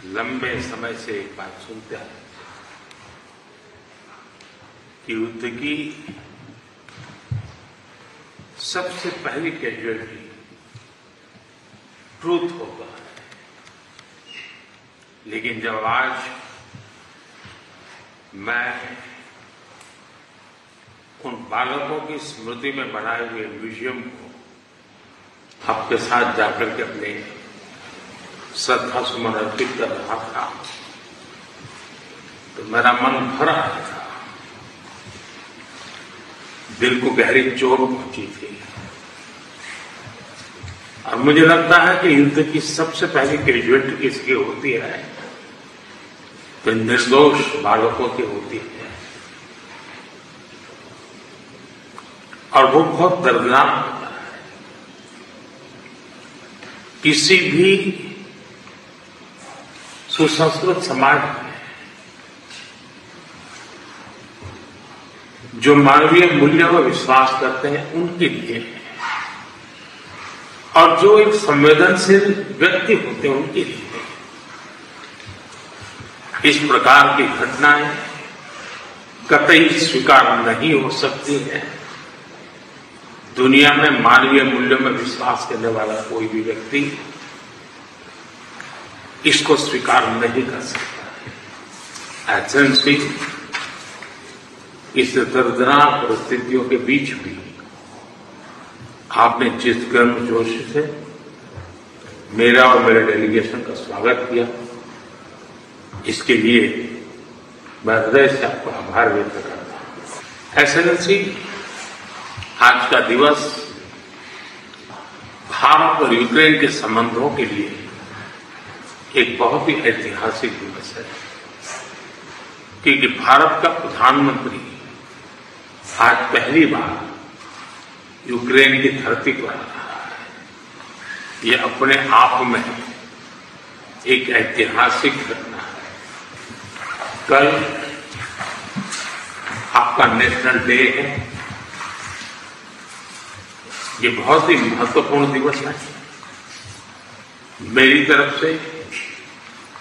लंबे समय से एक बात सुनते आए कि युद्ध की सबसे पहली कैजुअलिटी ट्रूथ होगा। लेकिन जब आज मैं उन बालकों की स्मृति में बनाए हुए म्यूजियम को आपके साथ जाकर के अपने श्रद्धा सुमन अर्पित कर रहा था तो मेरा मन भर आया था, दिल को गहरी चोट पहुंची थी। और मुझे लगता है कि युद्ध की सबसे पहली कैजुअलिटी किसकी होती है तो निर्दोष बालकों की होती है। और वो बहुत दर्दनाक होता है। किसी भी सुसंस्कृत समाज में जो मानवीय मूल्यों पर विश्वास करते हैं उनके लिए, और जो एक संवेदनशील व्यक्ति होते हैं उनके लिए इस प्रकार की घटनाएं कतई स्वीकार नहीं हो सकती है। दुनिया में मानवीय मूल्यों में विश्वास करने वाला कोई भी व्यक्ति इसको स्वीकार नहीं कर सकता। ऐसे इस दर्दनाक परिस्थितियों के बीच भी आपने जिस गर्मजोश से मेरा और मेरे डेलीगेशन का स्वागत किया, इसके लिए मैं हृदय से आपको आभार व्यक्त करता हूं। एक्सेलेंसी, आज का दिवस भारत और यूक्रेन के संबंधों के लिए एक बहुत ही ऐतिहासिक दिवस है, क्योंकि भारत का प्रधानमंत्री आज पहली बार यूक्रेन की धरती पर आ रहा है। ये अपने आप में एक ऐतिहासिक घटना है। कल आपका नेशनल डे है। ये बहुत ही महत्वपूर्ण दिवस है। मेरी तरफ से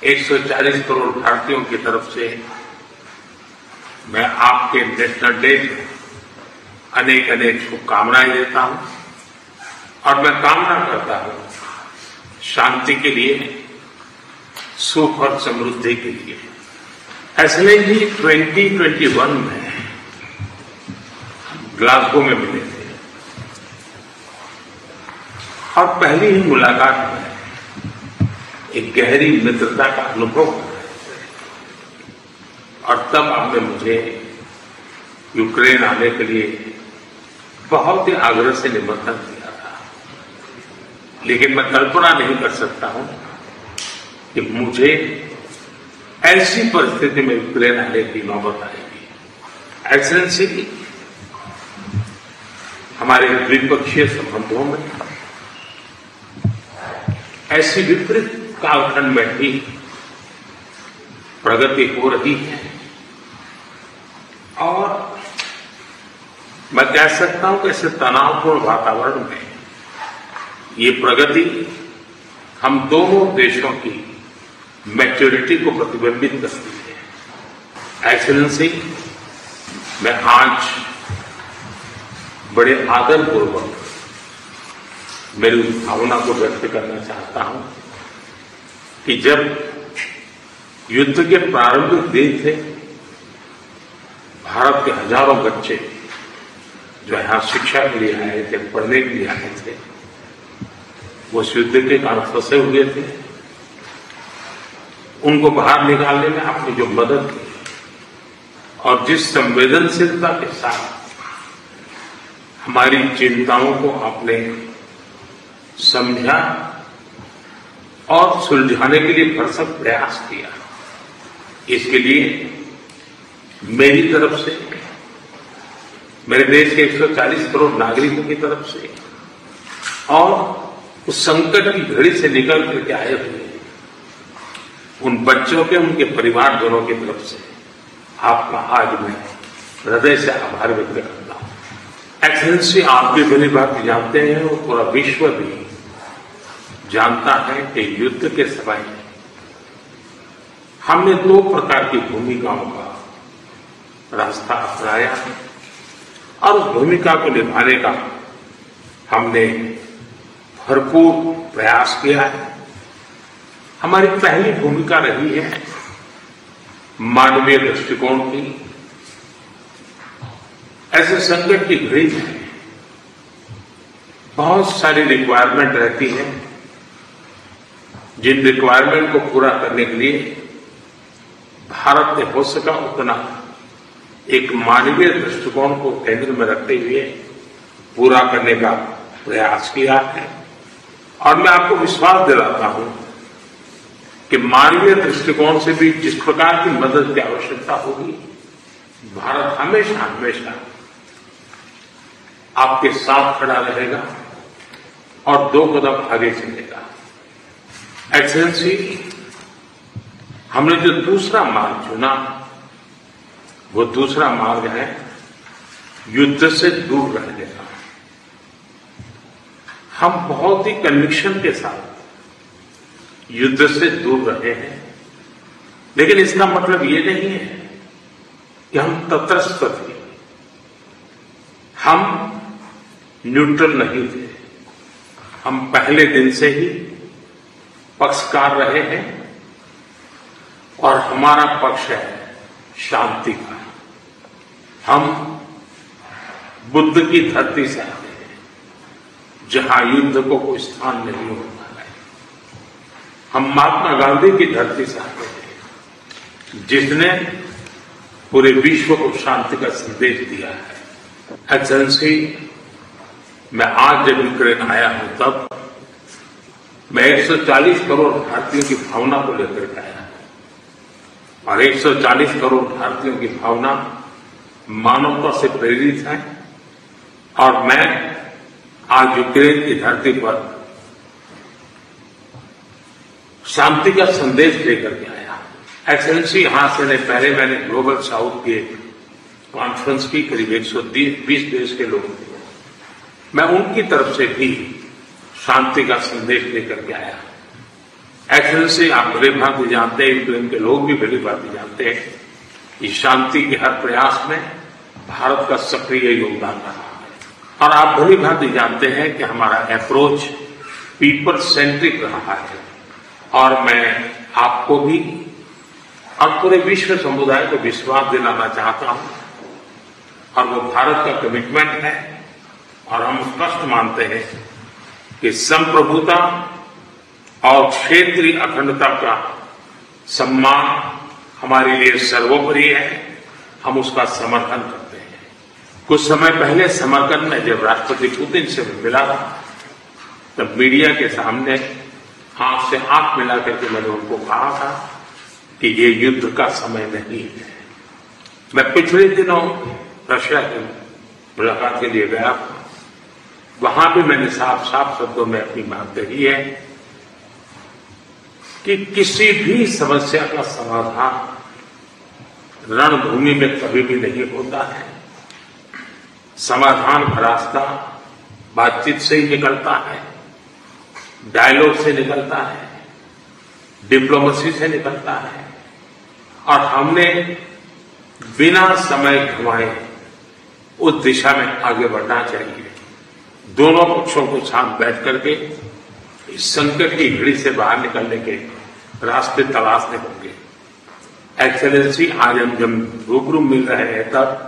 140 करोड़ भारतीयों की तरफ से मैं आपके नेशनल डे में अनेक अनेक शुभकामनाएं देता हूं और मैं कामना करता हूं शांति के लिए, सुख और समृद्धि के लिए। ऐसे ही 2021 में ग्लासगो में मिले थे और पहली ही मुलाकात में एक गहरी मित्रता का अनुभव हुआ और तब आपने मुझे यूक्रेन आने के लिए बहुत ही आग्रह से निमंत्रण दिया था। लेकिन मैं कल्पना नहीं कर सकता हूं कि मुझे ऐसी परिस्थिति में यूक्रेन आने की नौबत आएगी। एक्सेलेंसी, हमारे द्विपक्षीय संबंधों में ऐसी विपरीत कालखंड में भी प्रगति हो रही है और मैं कह सकता हूं कि ऐसे तनावपूर्ण वातावरण में ये प्रगति हम दोनों देशों की मैच्योरिटी को प्रतिबिंबित करती है। एक्सेलेंसी, मैं आज बड़े आदरपूर्वक मेरी उस भावना को व्यक्त करना चाहता हूं कि जब युद्ध के प्रारंभिक दिन थे, भारत के हजारों बच्चे जो यहां शिक्षा के लिए आए थे, पढ़ने के लिए आए थे, वो उस युद्ध के कारण फंसे हुए थे। उनको बाहर निकालने में आपने जो मदद की और जिस संवेदनशीलता के साथ हमारी चिंताओं को आपने समझा और सुलझाने के लिए भरसक प्रयास किया, इसके लिए मेरी तरफ से, मेरे देश के 140 करोड़ नागरिकों की तरफ से और उस संकट की घड़ी से निकल करके आए हुए उन बच्चों के, उनके परिवारजनों की तरफ से आपका आज मैं हृदय से आभार व्यक्त करता हूं। एक्सेलेंसी, आप भी भली बात जानते हैं और पूरा विश्व भी जानता है कि युद्ध के समय हमने दो प्रकार की भूमिकाओं का रास्ता अपनाया और उस भूमिका को निभाने का हमने भरपूर प्रयास किया है। हमारी पहली भूमिका रही है मानवीय दृष्टिकोण की। ऐसे संकट की घड़ी में बहुत सारी रिक्वायरमेंट रहती है, जिन रिक्वायरमेंट को पूरा करने के लिए भारत ने हो सका उतना एक मानवीय दृष्टिकोण को केंद्र में रखते हुए पूरा करने का प्रयास किया है। और मैं आपको विश्वास दिलाता हूं कि मानवीय दृष्टिकोण से भी जिस प्रकार की मदद की आवश्यकता होगी, भारत हमेशा हमेशा आपके साथ खड़ा रहेगा और दो कदम आगे चलेगा। एक्सेलेंसी, हमने जो दूसरा मार्ग चुना वो दूसरा मार्ग है युद्ध से दूर रहने का। हम बहुत ही कन्विक्शन के साथ युद्ध से दूर रहे हैं, लेकिन इसका मतलब ये नहीं है कि हम तटस्थ थे, हम न्यूट्रल नहीं थे। हम पहले दिन से ही पक्षकार रहे हैं और हमारा पक्ष है शांति का। हम बुद्ध की धरती से आते हैं जहां युद्ध को कोई स्थान नहीं होता है। हम महात्मा गांधी की धरती से आते हैं जिसने पूरे विश्व को शांति का संदेश दिया है। एक्सेलेंसी, मैं आज जब यूक्रेन आया हूं तब मैं 140 करोड़ भारतीयों की भावना को लेकर के आया हूं और 140 करोड़ भारतीयों की भावना मानवता से प्रेरित है। और मैं आज यूक्रेन की धरती पर शांति का संदेश लेकर के आया। एक्सेलेंसी, यहां से पहले मैंने ग्लोबल साउथ की एक कॉन्फ्रेंस की, करीब 120 देश के लोग थे। मैं उनकी तरफ से भी शांति का संदेश लेकर के आया। एक्सेलेंसी, आप भली भांति जानते हैं, यूक्रेन के लोग भी भली भांति जानते हैं कि शांति के हर प्रयास में भारत का सक्रिय योगदान रहा है। और आप भली भांति जानते हैं कि हमारा अप्रोच पीपल सेंट्रिक रहा है। और मैं आपको भी और पूरे विश्व समुदाय को विश्वास दिलाना चाहता हूं, और वो भारत का कमिटमेंट है। और हम स्पष्ट मानते हैं कि संप्रभुता और क्षेत्रीय अखंडता का सम्मान हमारे लिए सर्वोपरि है। हम उसका समर्थन करते हैं। कुछ समय पहले समरकंद में जब राष्ट्रपति पुतिन से मिला था, तब मीडिया के सामने आंख से आंख मिला करके मैंने उनको कहा था कि ये युद्ध का समय नहीं है। मैं पिछले दिनों रशिया की मुलाकात के लिए गया, वहां भी मैंने साफ साफ शब्दों में अपनी बात कही है कि किसी भी समस्या का समाधान रणभूमि में कभी भी नहीं होता है। समाधान का रास्ता बातचीत से ही निकलता है, डायलॉग से निकलता है, डिप्लोमेसी से निकलता है। और हमने बिना समय गंवाए उस दिशा में आगे बढ़ना चाहिए। दोनों पक्षों को साथ बैठ करके इस संकट की घड़ी से बाहर निकलने के रास्ते तलाशने होंगे। एक्सेलेंसी, आज हम जब रूबरू मिल रहे हैं तब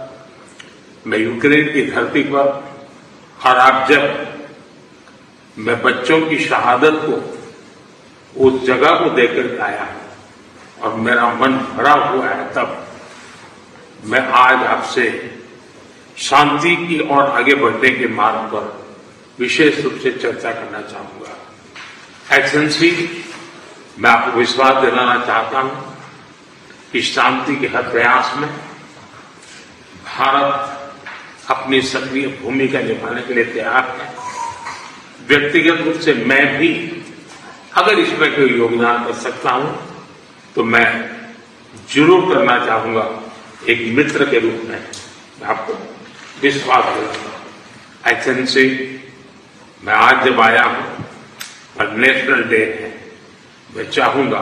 मैं यूक्रेन की धरती पर, और आप जब मैं बच्चों की शहादत को उस जगह को देखकर के आया और मेरा मन भरा हुआ है, तब मैं आज आपसे शांति की ओर आगे बढ़ने के मार्ग पर विशेष रूप से चर्चा करना चाहूंगा। एक्सेलेंसी, मैं आपको विश्वास दिलाना चाहता हूं कि शांति के हर प्रयास में भारत अपनी सक्रिय भूमिका निभाने के लिए तैयार है। व्यक्तिगत रूप से मैं भी अगर इसमें कोई योगदान कर सकता हूं तो मैं जरूर करना चाहूंगा। एक मित्र के रूप में मैं आपको विश्वास दिलाता हूं। एक्सेलेंसी, मैं आज जब आया हूं और नेशनल डे है, मैं चाहूंगा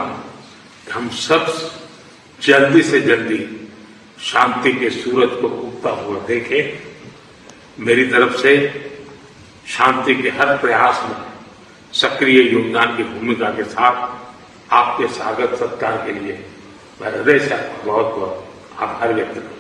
कि हम सब जल्दी से जल्दी शांति के सूरज को उगता हुआ देखे। मेरी तरफ से शांति के हर प्रयास में सक्रिय योगदान की भूमिका के साथ आपके स्वागत सत्कार के लिए मैं हृदय से बहुत बहुत आभार व्यक्त करता हूं।